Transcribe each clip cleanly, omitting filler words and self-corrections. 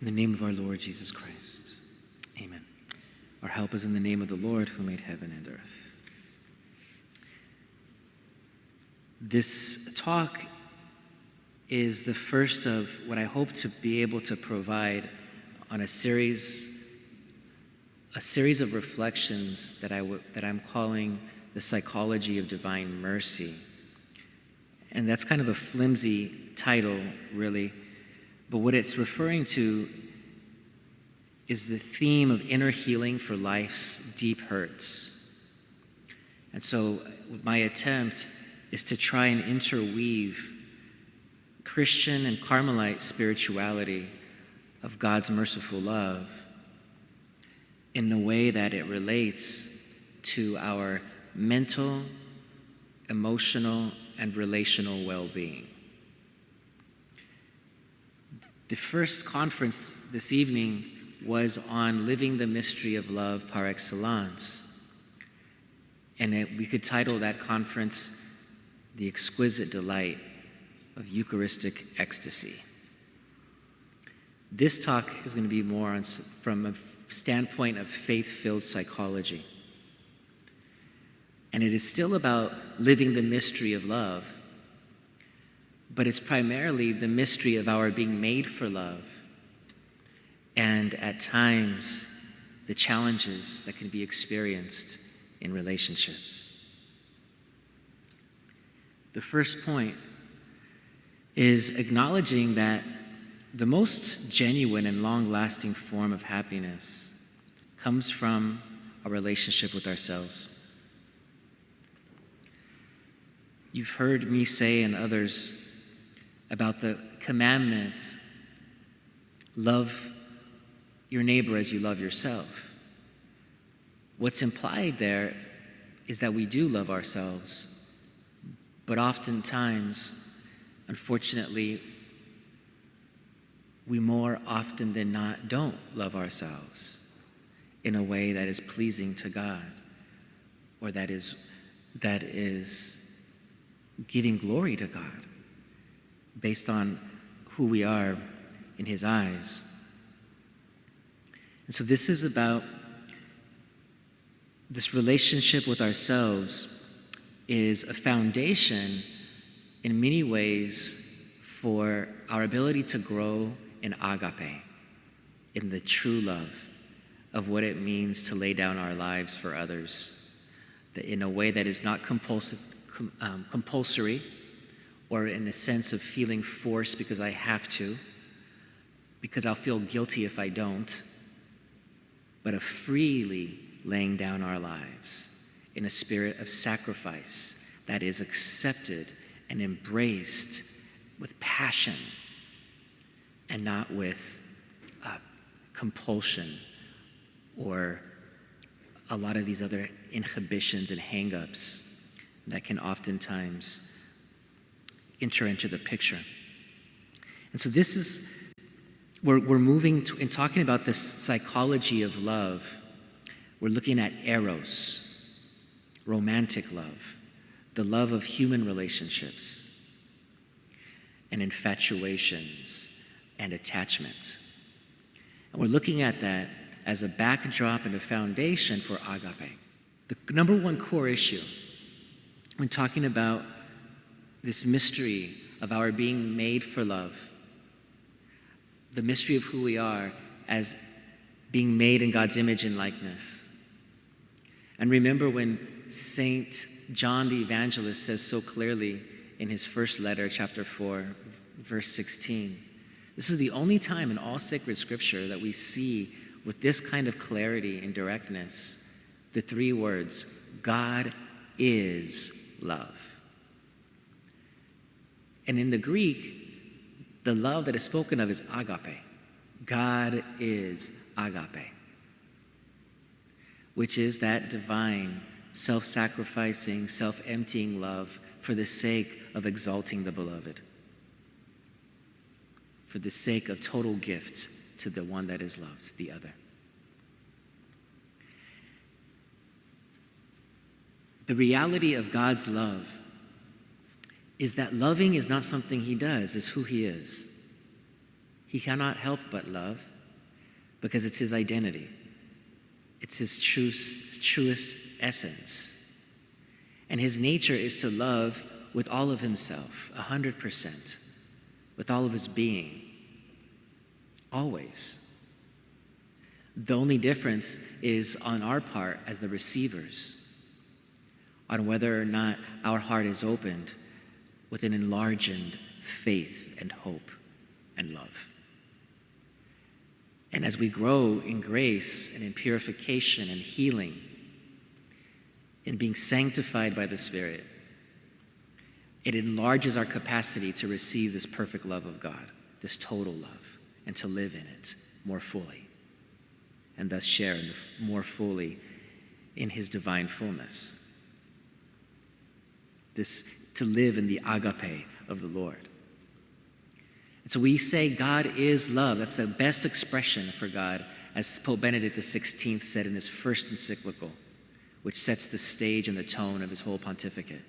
In the name of our Lord Jesus Christ, amen. Our help is in the name of the Lord who made heaven and earth. This talk is the first of what I hope to be able to provide on a series of reflections that I'm calling the psychology of divine mercy. And that's kind of a flimsy title, really. But what it's referring to is the theme of inner healing for life's deep hurts. And so my attempt is to try and interweave Christian and Carmelite spirituality of God's merciful love in the way that it relates to our mental, emotional, and relational well-being. The first conference this evening was on living the mystery of love par excellence. And we could title that conference, The Exquisite Delight of Eucharistic Ecstasy. This talk is going to be more from a standpoint of faith-filled psychology. And it is still about living the mystery of love, but it's primarily the mystery of our being made for love, and at times, the challenges that can be experienced in relationships. The first point is acknowledging that the most genuine and long-lasting form of happiness comes from a relationship with ourselves. You've heard me say and others about the commandment, love your neighbor as you love yourself. What's implied there is that we do love ourselves, but oftentimes, unfortunately, we more often than not don't love ourselves in a way that is pleasing to God, or that is giving glory to God based on who we are in His eyes. And so this is about this relationship with ourselves is a foundation in many ways for our ability to grow in agape, in the true love of what it means to lay down our lives for others, that in a way that is not compulsory, or in a sense of feeling forced because I have to, because I'll feel guilty if I don't, but of freely laying down our lives in a spirit of sacrifice that is accepted and embraced with passion and not with compulsion or a lot of these other inhibitions and hang-ups that can oftentimes enter into the picture. And so this is, we're moving to, in talking about this psychology of love, we're looking at eros, romantic love, the love of human relationships, and infatuations and attachment. And we're looking at that as a backdrop and a foundation for agape. The number one core issue when talking about this mystery of our being made for love, the mystery of who we are as being made in God's image and likeness. And remember when St. John the Evangelist says so clearly in his first letter, chapter 4, verse 16, this is the only time in all sacred scripture that we see with this kind of clarity and directness the three words, God is love. And in the Greek, the love that is spoken of is agape. God is agape, which is that divine, self-sacrificing, self-emptying love for the sake of exalting the beloved, for the sake of total gift to the one that is loved, the other. The reality of God's love is that loving is not something He does, it's who He is. He cannot help but love. because it's his identity. It's his truest essence. And his nature is to love with all of himself, 100%, with all of his being, always. The only difference is on our part as the receivers, on whether or not our heart is opened with an enlarged faith and hope and love. And as we grow in grace and in purification and healing, in being sanctified by the Spirit, it enlarges our capacity to receive this perfect love of God, this total love, and to live in it more fully, and thus share more fully in his divine fullness. This, to live in the agape of the Lord. And so we say God is love. That's the best expression for God, as Pope Benedict XVI said in his first encyclical, which sets the stage and the tone of his whole pontificate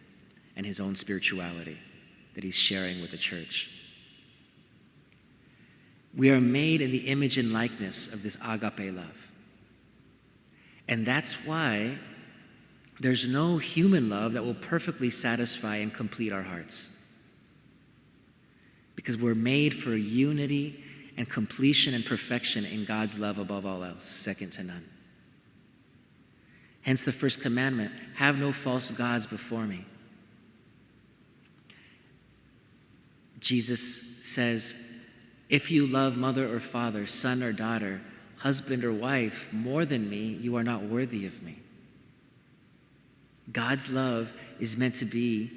and his own spirituality that he's sharing with the church. We are made in the image and likeness of this agape love. And that's why there's no human love that will perfectly satisfy and complete our hearts. Because we're made for unity and completion and perfection in God's love above all else, second to none. Hence the first commandment, have no false gods before me. Jesus says, if you love mother or father, son or daughter, husband or wife more than me, you are not worthy of me. God's love is meant to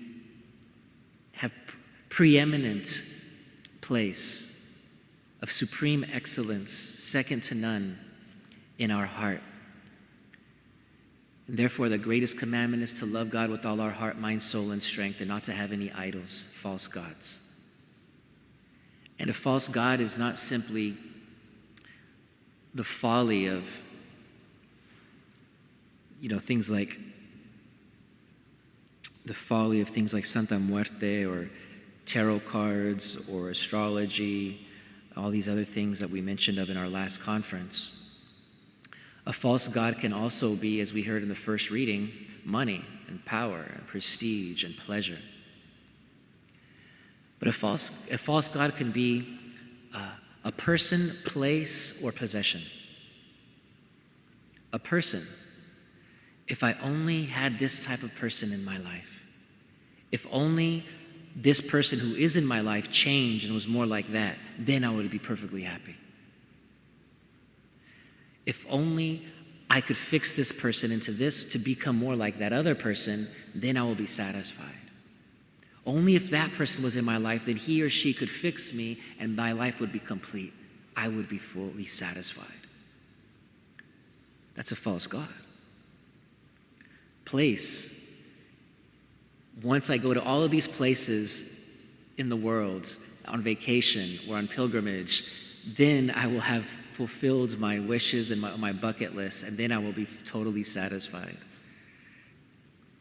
have preeminent place of supreme excellence, second to none in our heart. And therefore, the greatest commandment is to love God with all our heart, mind, soul, and strength, and not to have any idols, false gods. And a false god is not simply the folly of, things like Santa Muerte or tarot cards or astrology, all these other things that we mentioned of in our last conference. A false god can also be, as we heard in the first reading, money and power and prestige and pleasure. But a false god can be a person, place, or possession. A person. If I only had this type of person in my life, if only this person who is in my life changed and was more like that, then I would be perfectly happy. If only I could fix this person into this to become more like that other person, then I will be satisfied. Only if that person was in my life, then he or she could fix me and my life would be complete. I would be fully satisfied. That's a false god. Place. Once I go to all of these places in the world, on vacation or on pilgrimage, then I will have fulfilled my wishes and my bucket list, and then I will be totally satisfied.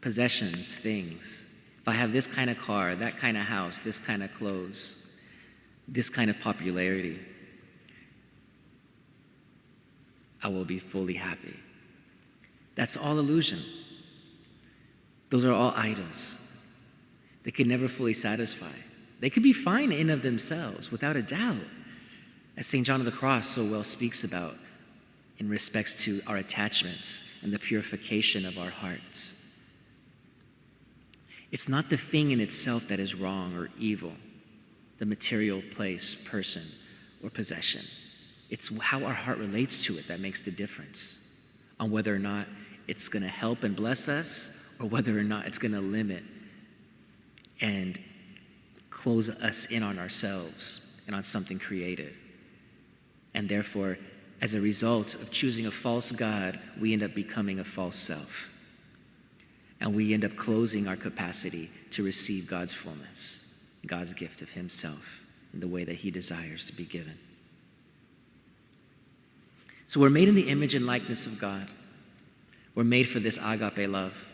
Possessions, things. If I have this kind of car, that kind of house, this kind of clothes, this kind of popularity, I will be fully happy. That's all illusion. Those are all idols. They can never fully satisfy. They could be fine in of themselves, without a doubt, as St. John of the Cross so well speaks about in respects to our attachments and the purification of our hearts. It's not the thing in itself that is wrong or evil, the material, place, person, or possession. It's how our heart relates to it that makes the difference on whether or not it's going to help and bless us, or whether or not it's going to limit and close us in on ourselves and on something created. And therefore, as a result of choosing a false god, we end up becoming a false self. And we end up closing our capacity to receive God's fullness, God's gift of himself in the way that he desires to be given. So we're made in the image and likeness of God. We're made for this agape love.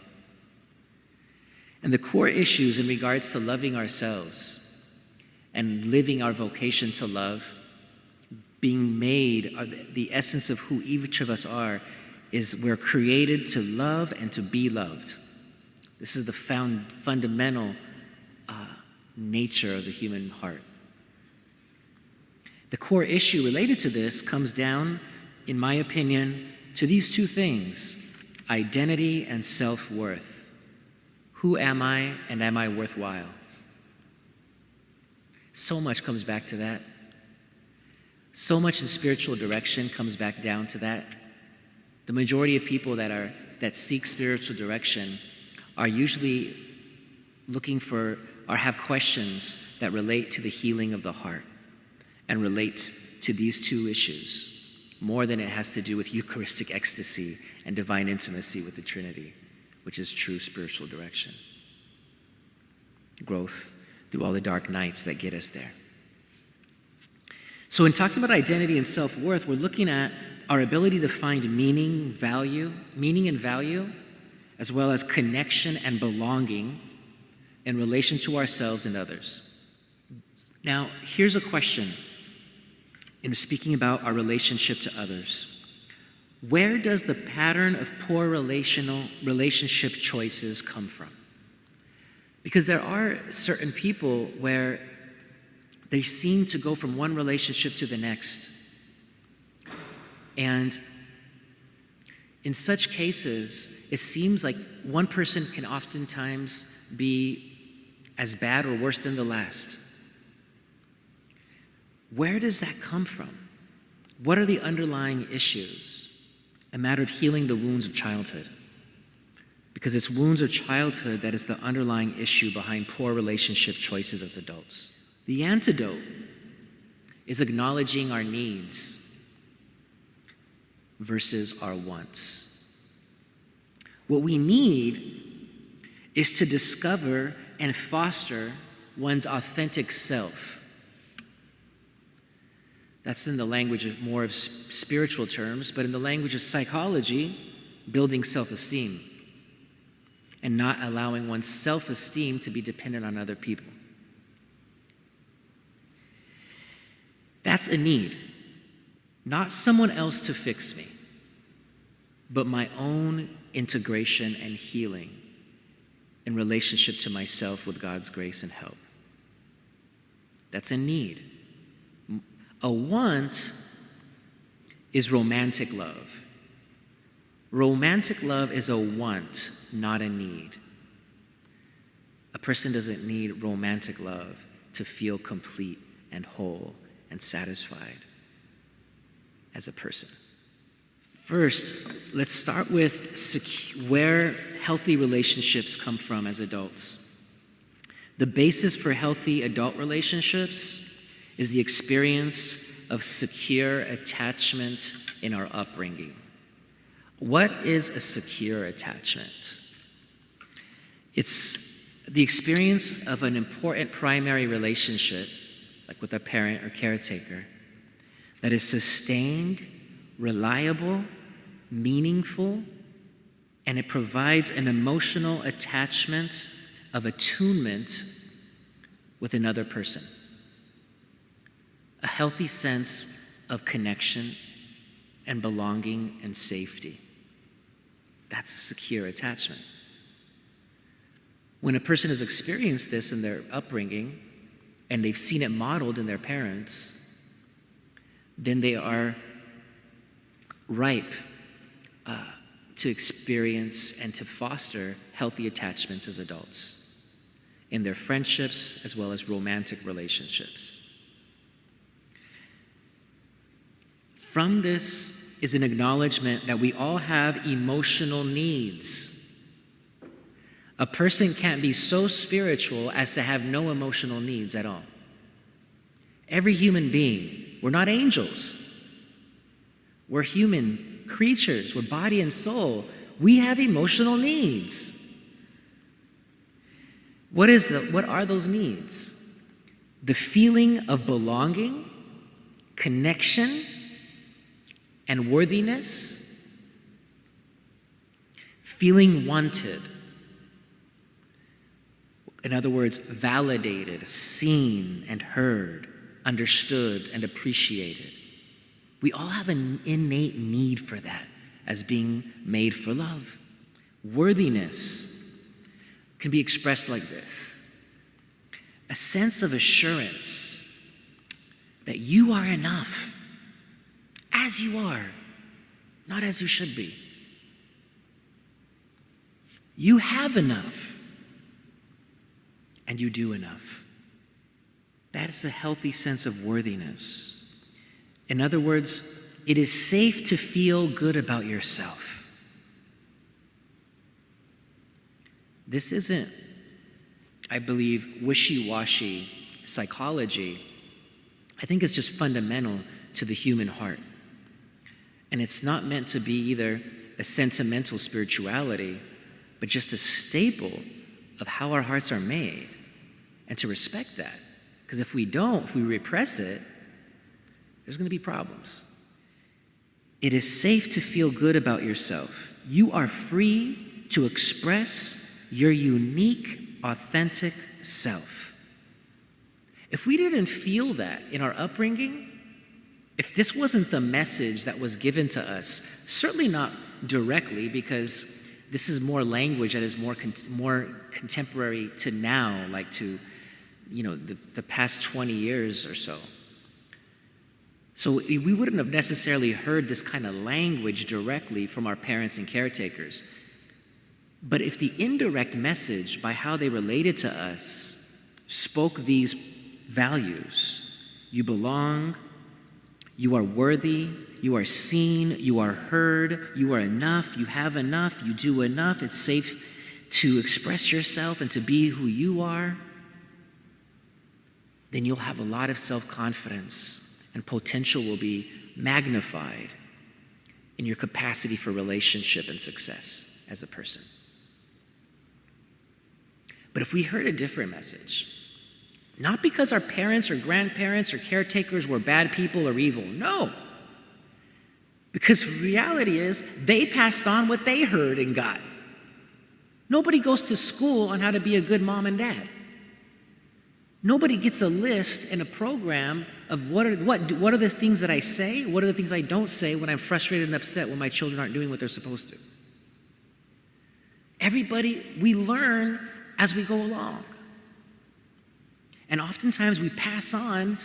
And the core issues in regards to loving ourselves and living our vocation to love being made, or the essence of who each of us are, is we're created to love and to be loved. This is the fundamental nature of the human heart. The core issue related to this comes down, in my opinion, to these two things: identity and self-worth. Who am I, and am I worthwhile? So much comes back to that. So much in spiritual direction comes back down to that. The majority of people that seek spiritual direction are usually looking for or have questions that relate to the healing of the heart and relate to these two issues more than it has to do with Eucharistic ecstasy and divine intimacy with the Trinity, which is true spiritual direction. Growth through all the dark nights that get us there. So in talking about identity and self-worth, we're looking at our ability to find meaning and value, as well as connection and belonging in relation to ourselves and others. Now, here's a question in speaking about our relationship to others. Where does the pattern of poor relationship choices come from? Because there are certain people where they seem to go from one relationship to the next. And in such cases, it seems like one person can oftentimes be as bad or worse than the last. Where does that come from? What are the underlying issues? A matter of healing the wounds of childhood. Because it's wounds of childhood that is the underlying issue behind poor relationship choices as adults. The antidote is acknowledging our needs versus our wants. What we need is to discover and foster one's authentic self. That's in the language of more of spiritual terms, but in the language of psychology, building self-esteem and not allowing one's self-esteem to be dependent on other people. That's a need. Not someone else to fix me, but my own integration and healing in relationship to myself with God's grace and help. That's a need. A want is romantic love. Romantic love is a want, not a need. A person doesn't need romantic love to feel complete and whole and satisfied as a person. First, let's start with where healthy relationships come from as adults. The basis for healthy adult relationships is the experience of secure attachment in our upbringing. What is a secure attachment? It's the experience of an important primary relationship, like with a parent or caretaker, that is sustained, reliable, meaningful, and it provides an emotional attachment of attunement with another person. A healthy sense of connection and belonging and safety. That's a secure attachment. When a person has experienced this in their upbringing and they've seen it modeled in their parents, then they are ripe to experience and to foster healthy attachments as adults in their friendships as well as romantic relationships. From this is an acknowledgement that we all have emotional needs. A person can't be so spiritual as to have no emotional needs at all. Every human being, we're not angels. We're human creatures, we're body and soul. We have emotional needs. What are those needs? The feeling of belonging, connection, and worthiness. Feeling wanted. In other words, validated, seen and heard, understood and appreciated. We all have an innate need for that as being made for love. Worthiness can be expressed like this: a sense of assurance that you are enough as you are, not as you should be. You have enough, and you do enough. That is a healthy sense of worthiness. In other words, it is safe to feel good about yourself. This isn't, I believe, wishy-washy psychology. I think it's just fundamental to the human heart. And it's not meant to be either a sentimental spirituality, but just a staple of how our hearts are made, and to respect that. Because if we don't, if we repress it, there's going to be problems. It is safe to feel good about yourself. You are free to express your unique, authentic self. If we didn't feel that in our upbringing, if this wasn't the message that was given to us, certainly not directly, because this is more language that is more contemporary to now, like to, the past 20 years or so. So we wouldn't have necessarily heard this kind of language directly from our parents and caretakers. But if the indirect message, by how they related to us, spoke these values: you belong, you are worthy, you are seen, you are heard, you are enough, you have enough, you do enough, it's safe to express yourself and to be who you are, then you'll have a lot of self-confidence, and potential will be magnified in your capacity for relationship and success as a person. But if we heard a different message, not because our parents or grandparents or caretakers were bad people or evil, no. Because reality is, they passed on what they heard and got. Nobody goes to school on how to be a good mom and dad. Nobody gets a list and a program of what are the things that I say, what are the things I don't say when I'm frustrated and upset when my children aren't doing what they're supposed to. We learn as we go along. And oftentimes we pass on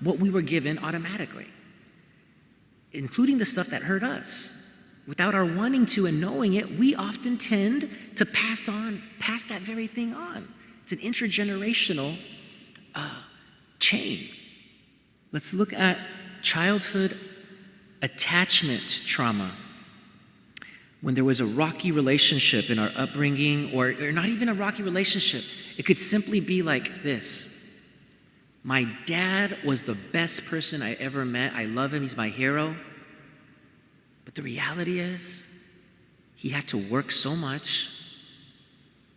what we were given automatically, including the stuff that hurt us. Without our wanting to and knowing it, we often tend to pass that very thing on. It's an intergenerational chain. Let's look at childhood attachment trauma. When there was a rocky relationship in our upbringing, or not even a rocky relationship, it could simply be like this: my dad was the best person I ever met. I love him, he's my hero. But the reality is, he had to work so much,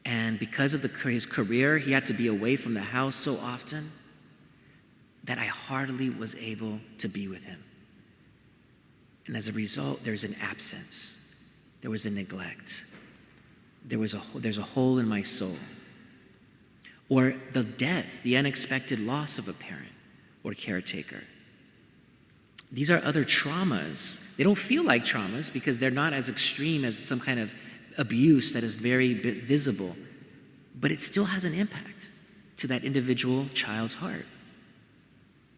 and because of his career, he had to be away from the house so often that I hardly was able to be with him. And as a result, there's an absence. There was a neglect. There's a hole in my soul. Or the death, the unexpected loss of a parent or caretaker. These are other traumas. They don't feel like traumas because they're not as extreme as some kind of abuse that is very visible, but it still has an impact to that individual child's heart.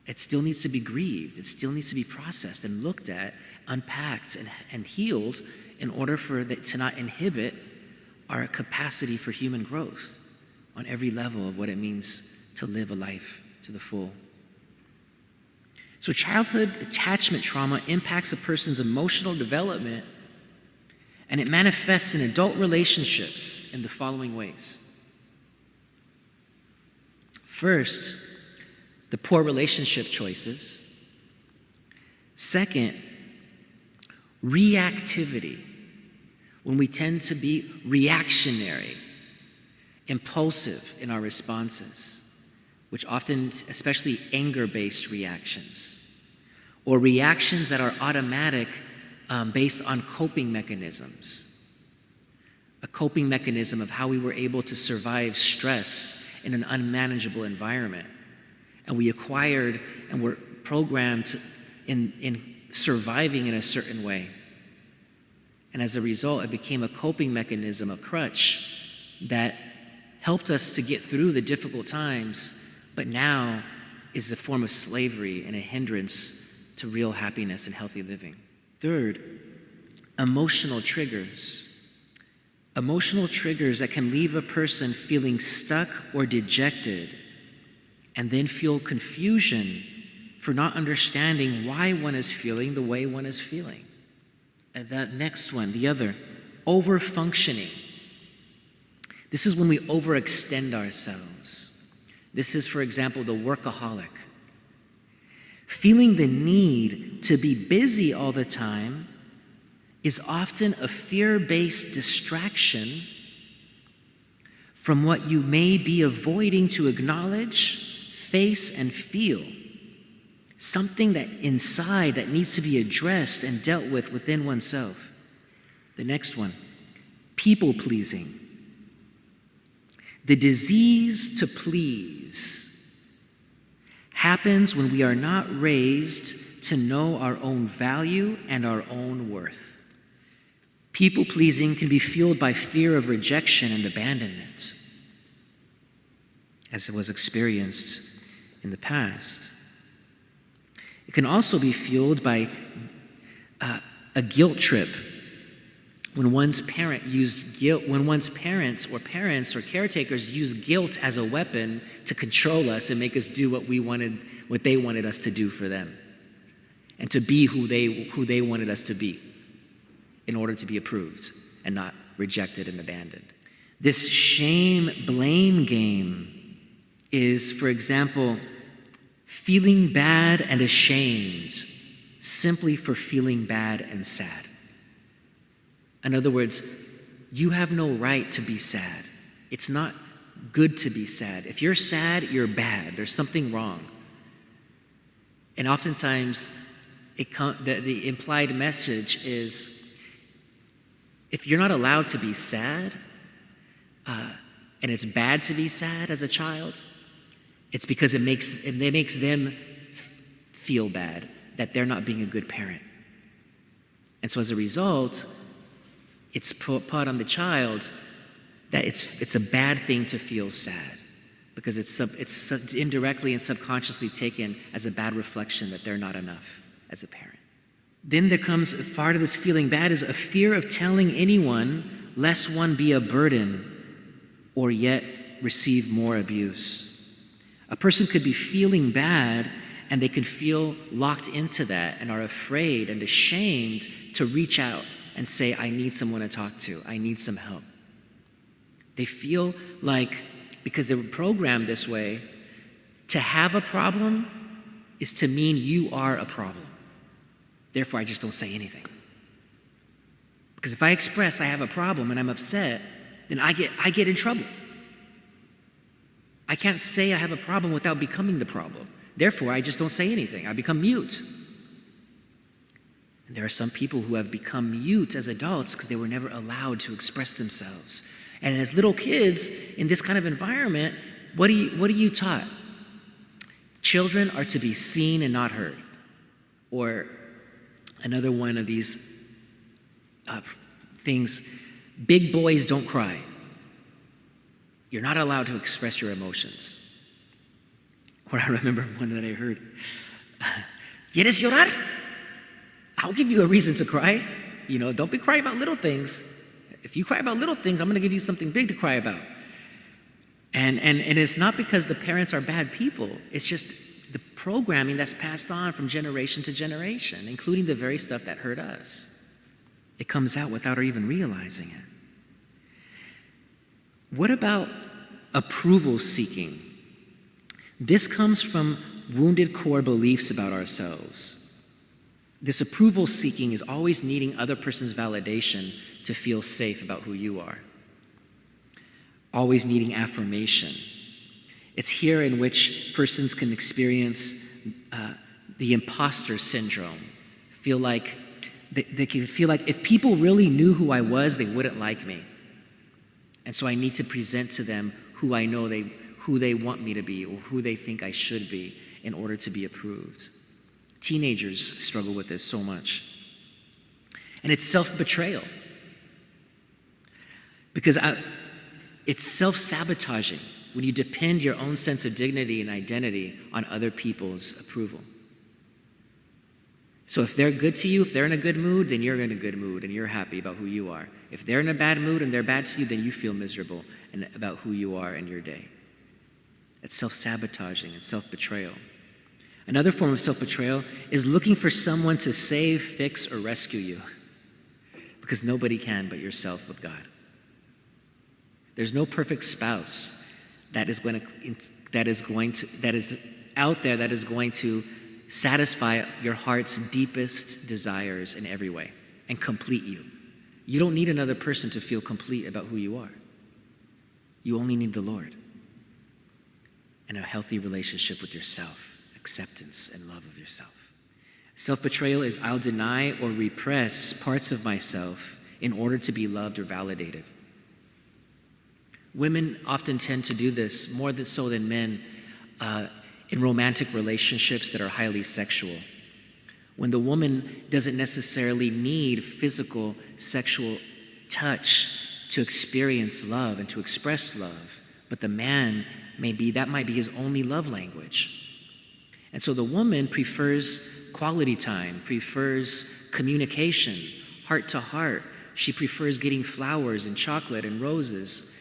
It still needs to be grieved. It still needs to be processed and looked at, unpacked, and healed in order for that to not inhibit our capacity for human growth on every level of what it means to live a life to the full. So childhood attachment trauma impacts a person's emotional development, and it manifests in adult relationships in the following ways. First, the poor relationship choices. Second, reactivity, when we tend to be reactionary, impulsive in our responses, which often, especially anger-based reactions, or reactions that are automatic based on coping mechanisms. A coping mechanism of how we were able to survive stress in an unmanageable environment. And we acquired and were programmed in surviving in a certain way. And as a result, it became a coping mechanism, a crutch that helped us to get through the difficult times, but now is a form of slavery and a hindrance to real happiness and healthy living. Third, emotional triggers. Emotional triggers that can leave a person feeling stuck or dejected and then feel confusion for not understanding why one is feeling the way one is feeling. And that next one, the other, over-functioning. This is when we overextend ourselves. This is, for example, the workaholic. Feeling the need to be busy all the time is often a fear-based distraction from what you may be avoiding to acknowledge, face, and feel. Something that inside that needs to be addressed and dealt with within oneself. The next one, people-pleasing. The disease to please happens when we are not raised to know our own value and our own worth. People-pleasing can be fueled by fear of rejection and abandonment, as it was experienced in the past. It can also be fueled by a guilt trip. When one's parents or caretakers use guilt as a weapon to control us and make us do what they wanted us to do for them, and to be who they wanted us to be in order to be approved and not rejected and abandoned. This shame-blame game is, for example, feeling bad and ashamed simply for feeling bad and sad. In other words, you have no right to be sad. It's not good to be sad. If you're sad, you're bad. There's something wrong. And oftentimes, the implied message is, if you're not allowed to be sad, and it's bad to be sad as a child, it's because it makes them feel bad, that they're not being a good parent. And so as a result, it's put on the child that it's a bad thing to feel sad, because it's indirectly and subconsciously taken as a bad reflection that they're not enough as a parent. Then there comes part of this feeling bad is a fear of telling anyone, lest one be a burden or yet receive more abuse. A person could be feeling bad and they could feel locked into that and are afraid and ashamed to reach out and say, I need someone to talk to. I need some help. They feel like, because they were programmed this way, to have a problem is to mean you are a problem. Therefore, I just don't say anything. Because if I express I have a problem and I'm upset, then I get in trouble. I can't say I have a problem without becoming the problem. Therefore, I just don't say anything. I become mute. And there are some people who have become mute as adults because they were never allowed to express themselves. And as little kids in this kind of environment, what are you taught? Children are to be seen and not heard. Or another one of these things, big boys don't cry. You're not allowed to express your emotions. Or I remember one that I heard, ¿Quieres llorar? I'll give you a reason to cry. Don't be crying about little things. If you cry about little things, I'm going to give you something big to cry about. And it's not because the parents are bad people. It's just the programming that's passed on from generation to generation, including the very stuff that hurt us. It comes out without our even realizing it. What about approval seeking? This comes from wounded core beliefs about ourselves. This approval seeking is always needing other person's validation to feel safe about who you are. Always needing affirmation. It's here in which persons can experience the imposter syndrome. They can feel like if people really knew who I was, they wouldn't like me. And so I need to present to them who I know who they want me to be or who they think I should be in order to be approved. Teenagers struggle with this so much. And it's self-betrayal. Because it's self-sabotaging when you depend your own sense of dignity and identity on other people's approval. So if they're good to you, if they're in a good mood, then you're in a good mood and you're happy about who you are. If they're in a bad mood and they're bad to you, then you feel miserable about who you are in your day. It's self-sabotaging and self-betrayal. Another form of self-betrayal is looking for someone to save, fix, or rescue you. Because nobody can but yourself with God. There's no perfect spouse that is out there that is going to satisfy your heart's deepest desires in every way and complete you. You don't need another person to feel complete about who you are. You only need the Lord and a healthy relationship with yourself, acceptance and love of yourself. Self-betrayal is I'll deny or repress parts of myself in order to be loved or validated. Women often tend to do this more so than men in romantic relationships that are highly sexual. When the woman doesn't necessarily need physical, sexual touch to experience love and to express love, but the man that might be his only love language. And so the woman prefers quality time, prefers communication, heart to heart. She prefers getting flowers and chocolate and roses.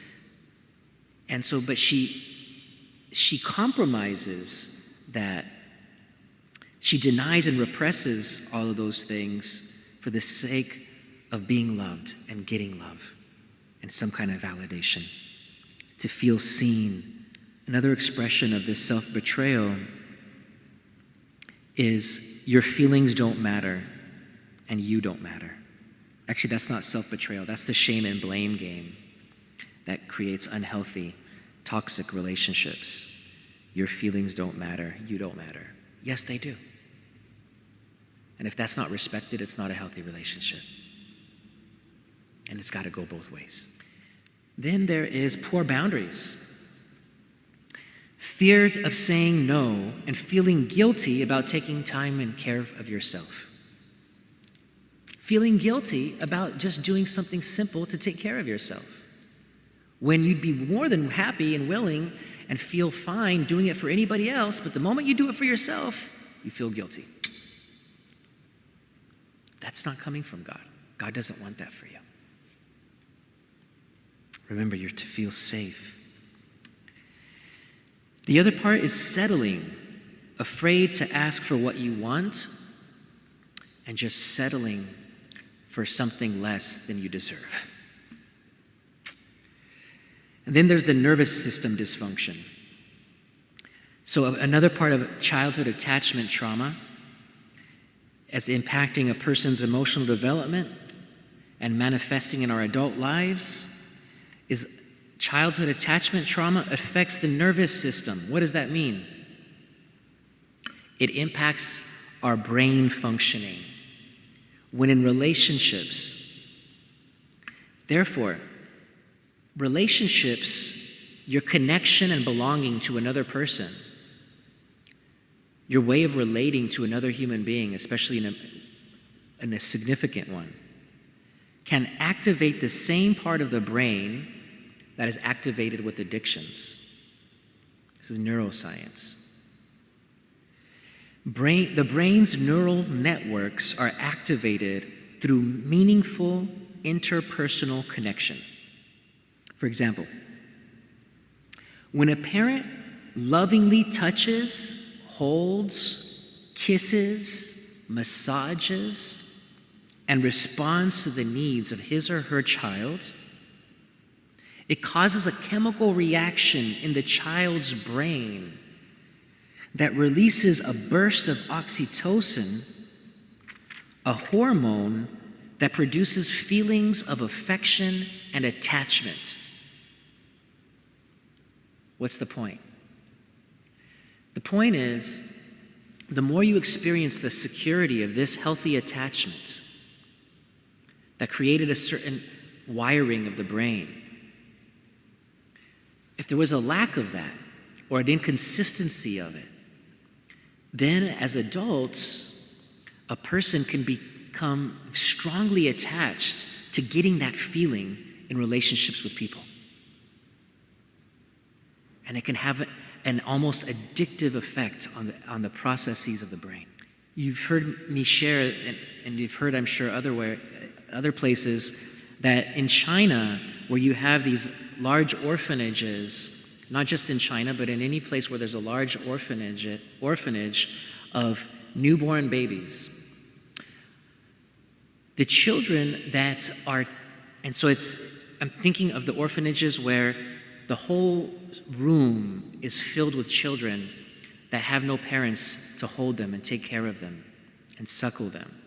And so, but she compromises that. She denies and represses all of those things for the sake of being loved and getting love and some kind of validation, to feel seen. Another expression of this self-betrayal is your feelings don't matter and you don't matter. Actually, that's not self-betrayal. That's the shame and blame game that creates unhealthy, toxic relationships. Your feelings don't matter. You don't matter. Yes, they do. And if that's not respected, it's not a healthy relationship. And it's got to go both ways. Then there is poor boundaries. Fear of saying no and feeling guilty about taking time and care of yourself. Feeling guilty about just doing something simple to take care of yourself, when you'd be more than happy and willing and feel fine doing it for anybody else, but the moment you do it for yourself, you feel guilty. That's not coming from God. God doesn't want that for you. Remember, you're to feel safe. The other part is settling, afraid to ask for what you want and just settling for something less than you deserve. And then there's the nervous system dysfunction. So another part of childhood attachment trauma, as impacting a person's emotional development and manifesting in our adult lives, is childhood attachment trauma affects the nervous system. What does that mean? It impacts our brain functioning when in relationships. Therefore, relationships, your connection and belonging to another person, your way of relating to another human being, especially in a significant one, can activate the same part of the brain that is activated with addictions. This is neuroscience. The brain's neural networks are activated through meaningful interpersonal connection. For example, when a parent lovingly touches, holds, kisses, massages, and responds to the needs of his or her child, it causes a chemical reaction in the child's brain that releases a burst of oxytocin, a hormone that produces feelings of affection and attachment. What's the point? The point is, the more you experience the security of this healthy attachment that created a certain wiring of the brain, if there was a lack of that or an inconsistency of it, then as adults, a person can become strongly attached to getting that feeling in relationships with people. And it can have an almost addictive effect on the processes of the brain. You've heard me share, and you've heard, I'm sure, other places, that in China, where you have these large orphanages, not just in China, but in any place where there's a large orphanage of newborn babies, the children that are, and so I'm thinking of the orphanages where the whole room is filled with children that have no parents to hold them and take care of them and suckle them.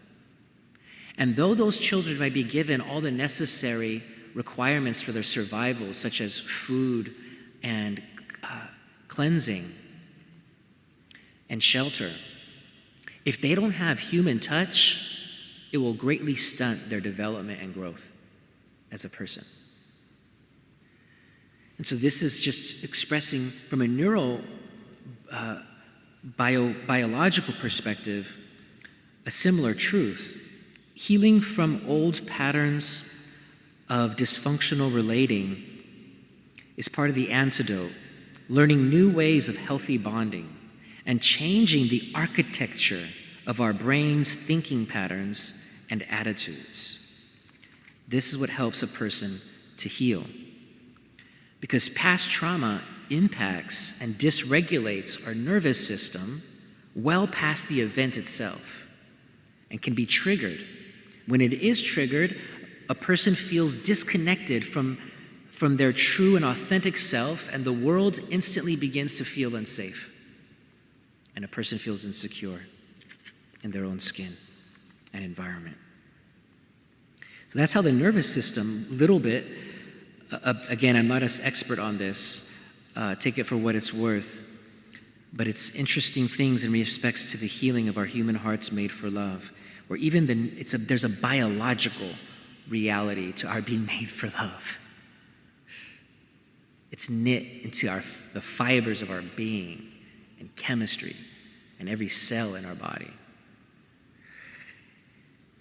And though those children might be given all the necessary requirements for their survival, such as food and cleansing and shelter, if they don't have human touch, it will greatly stunt their development and growth as a person. And so this is just expressing from a biological perspective a similar truth. Healing from old patterns of dysfunctional relating is part of the antidote, learning new ways of healthy bonding and changing the architecture of our brain's thinking patterns and attitudes. This is what helps a person to heal. Because past trauma impacts and dysregulates our nervous system well past the event itself and can be triggered. When it is triggered, a person feels disconnected from their true and authentic self, and the world instantly begins to feel unsafe. And a person feels insecure in their own skin and environment. So that's how the nervous system, little bit, again, I'm not an expert on this, take it for what it's worth, but it's interesting things in respects to the healing of our human hearts made for love, or even there's a biological reality to our being made for love. It's knit into the fibers of our being and chemistry and every cell in our body.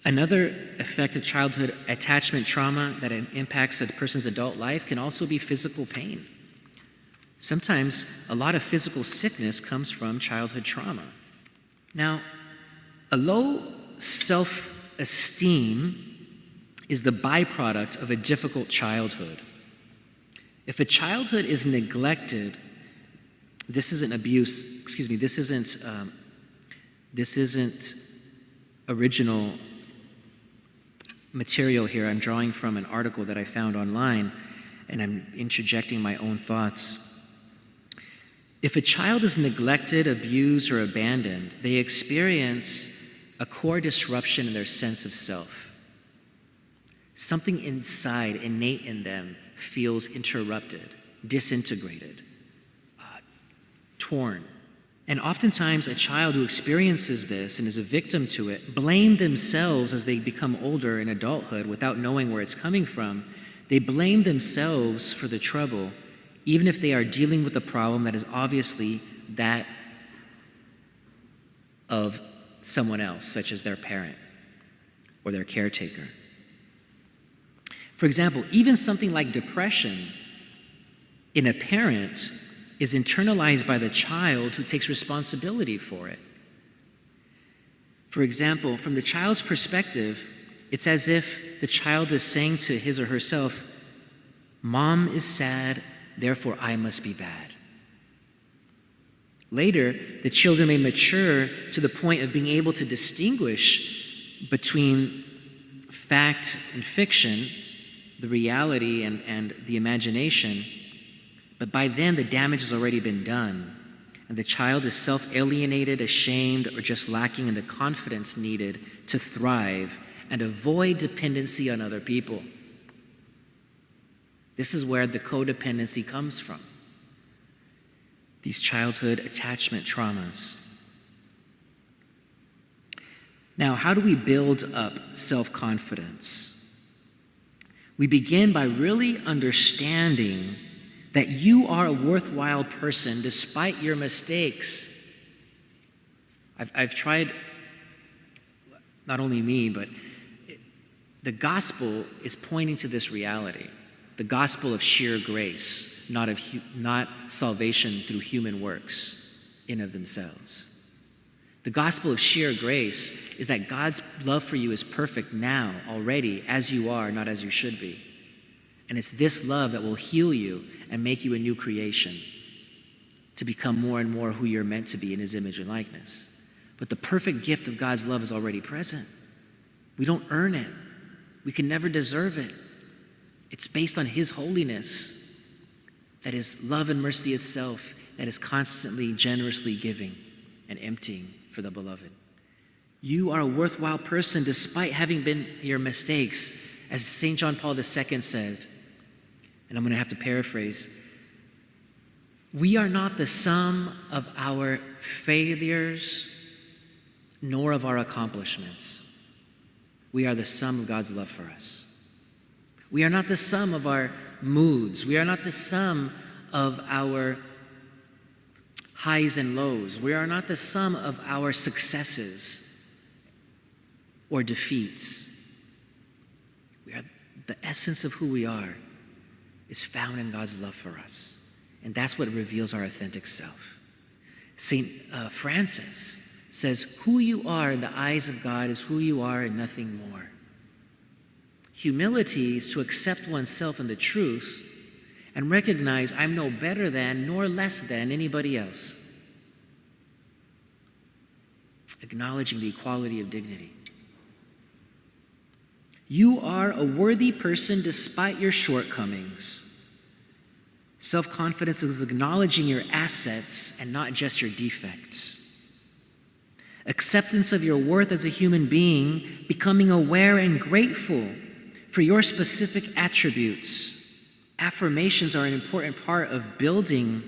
Another effect of childhood attachment trauma that impacts a person's adult life can also be physical pain. Sometimes a lot of physical sickness comes from childhood trauma. Now, a low self-esteem is the byproduct of a difficult childhood. If a childhood is neglected, this isn't original material here. I'm drawing from an article that I found online, and I'm interjecting my own thoughts. If a child is neglected, abused, or abandoned, they experience a core disruption in their sense of self. Something inside, innate in them, feels interrupted, disintegrated, torn. And oftentimes a child who experiences this and is a victim to it blame themselves as they become older in adulthood without knowing where it's coming from. They blame themselves for the trouble, even if they are dealing with a problem that is obviously that of someone else, such as their parent or their caretaker. For example, even something like depression in a parent is internalized by the child who takes responsibility for it. For example, from the child's perspective, it's as if the child is saying to his or herself, "Mom is sad, therefore I must be bad." Later, the children may mature to the point of being able to distinguish between fact and fiction, the reality and the imagination, but by then the damage has already been done, and the child is self-alienated, ashamed, or just lacking in the confidence needed to thrive and avoid dependency on other people. This is where the codependency comes from, these childhood attachment traumas. Now, how do we build up self-confidence? We begin by really understanding that you are a worthwhile person despite your mistakes. I've tried, not only me, but the gospel is pointing to this reality. The gospel of sheer grace, not salvation through human works in of themselves. The gospel of sheer grace is that God's love for you is perfect now, already, as you are, not as you should be. And it's this love that will heal you and make you a new creation to become more and more who you're meant to be in his image and likeness. But the perfect gift of God's love is already present. We don't earn it. We can never deserve it. It's based on his holiness, that is love and mercy itself, that is constantly, generously giving and emptying for the beloved. You are a worthwhile person despite having been your mistakes. As St. John Paul II said, and I'm going to have to paraphrase, we are not the sum of our failures nor of our accomplishments. We are the sum of God's love for us. We are not the sum of our moods. We are not the sum of our highs and lows. We are not the sum of our successes or defeats. We are the essence of who we are is found in God's love for us. And that's what reveals our authentic self. St. Francis says, who you are in the eyes of God is who you are and nothing more. Humility is to accept oneself in the truth and recognize I'm no better than nor less than anybody else. Acknowledging the equality of dignity. You are a worthy person despite your shortcomings. Self-confidence is acknowledging your assets and not just your defects. Acceptance of your worth as a human being, becoming aware and grateful for your specific attributes. Affirmations are an important part of building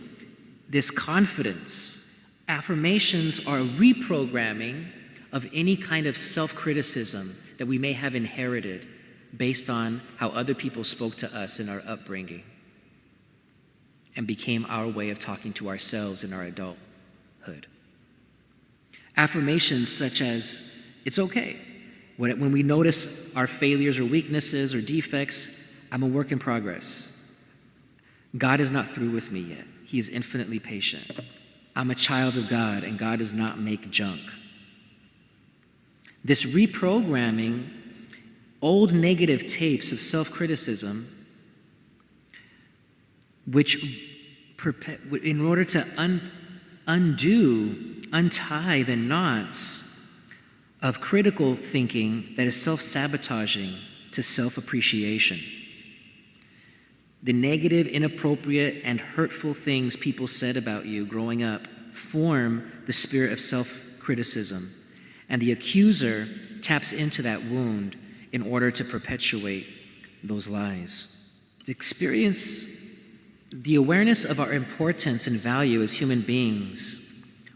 this confidence. Affirmations are reprogramming of any kind of self-criticism that we may have inherited based on how other people spoke to us in our upbringing and became our way of talking to ourselves in our adulthood. Affirmations such as, it's okay. When we notice our failures or weaknesses or defects, I'm a work in progress. God is not through with me yet. He is infinitely patient. I'm a child of God, and God does not make junk. This reprogramming old negative tapes of self-criticism, which in order to untie the knots of critical thinking that is self-sabotaging to self-appreciation. The negative, inappropriate, and hurtful things people said about you growing up form the spirit of self-criticism, and the accuser taps into that wound in order to perpetuate those lies. The awareness of our importance and value as human beings,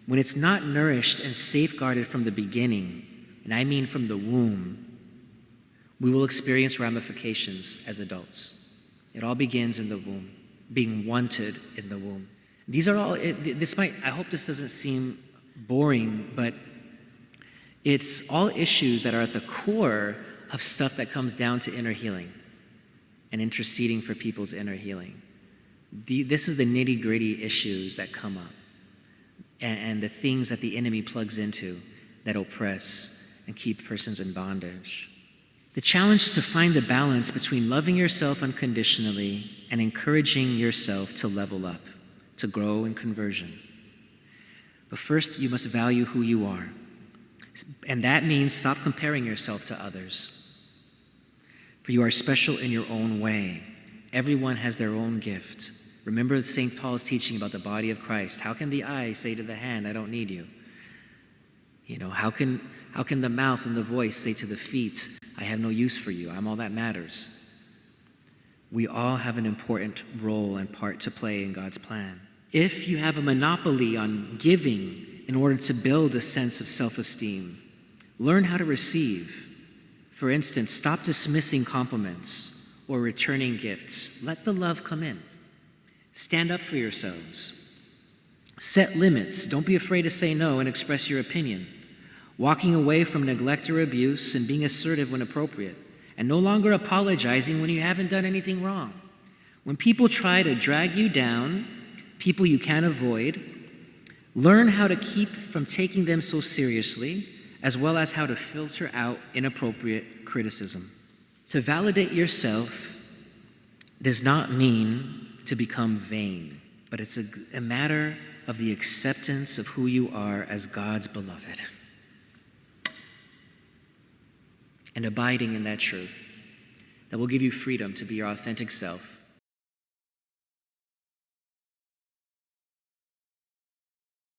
when it's not nourished and safeguarded from the beginning, and I mean from the womb, we will experience ramifications as adults. It all begins in the womb, being wanted in the womb. These are all, I hope this doesn't seem boring, but it's all issues that are at the core of stuff that comes down to inner healing and interceding for people's inner healing. This is the nitty-gritty issues that come up and the things that the enemy plugs into that oppress and keep persons in bondage. The challenge is to find the balance between loving yourself unconditionally and encouraging yourself to level up, to grow in conversion. But first, you must value who you are. And that means stop comparing yourself to others. For you are special in your own way. Everyone has their own gift. Remember St. Paul's teaching about the body of Christ. How can the eye say to the hand, I don't need you? How can the mouth and the voice say to the feet, I have no use for you, I'm all that matters? We all have an important role and part to play in God's plan. If you have a monopoly on giving in order to build a sense of self-esteem, learn how to receive. For instance, stop dismissing compliments or returning gifts. Let the love come in. Stand up for yourselves. Set limits. Don't be afraid to say no and express your opinion. walking away from neglect or abuse and being assertive when appropriate, and no longer apologizing when you haven't done anything wrong. When people try to drag you down, people you can't avoid, learn how to keep from taking them so seriously, as well as how to filter out inappropriate criticism. To validate yourself does not mean to become vain, but it's a matter of the acceptance of who you are as God's beloved and abiding in that truth that will give you freedom to be your authentic self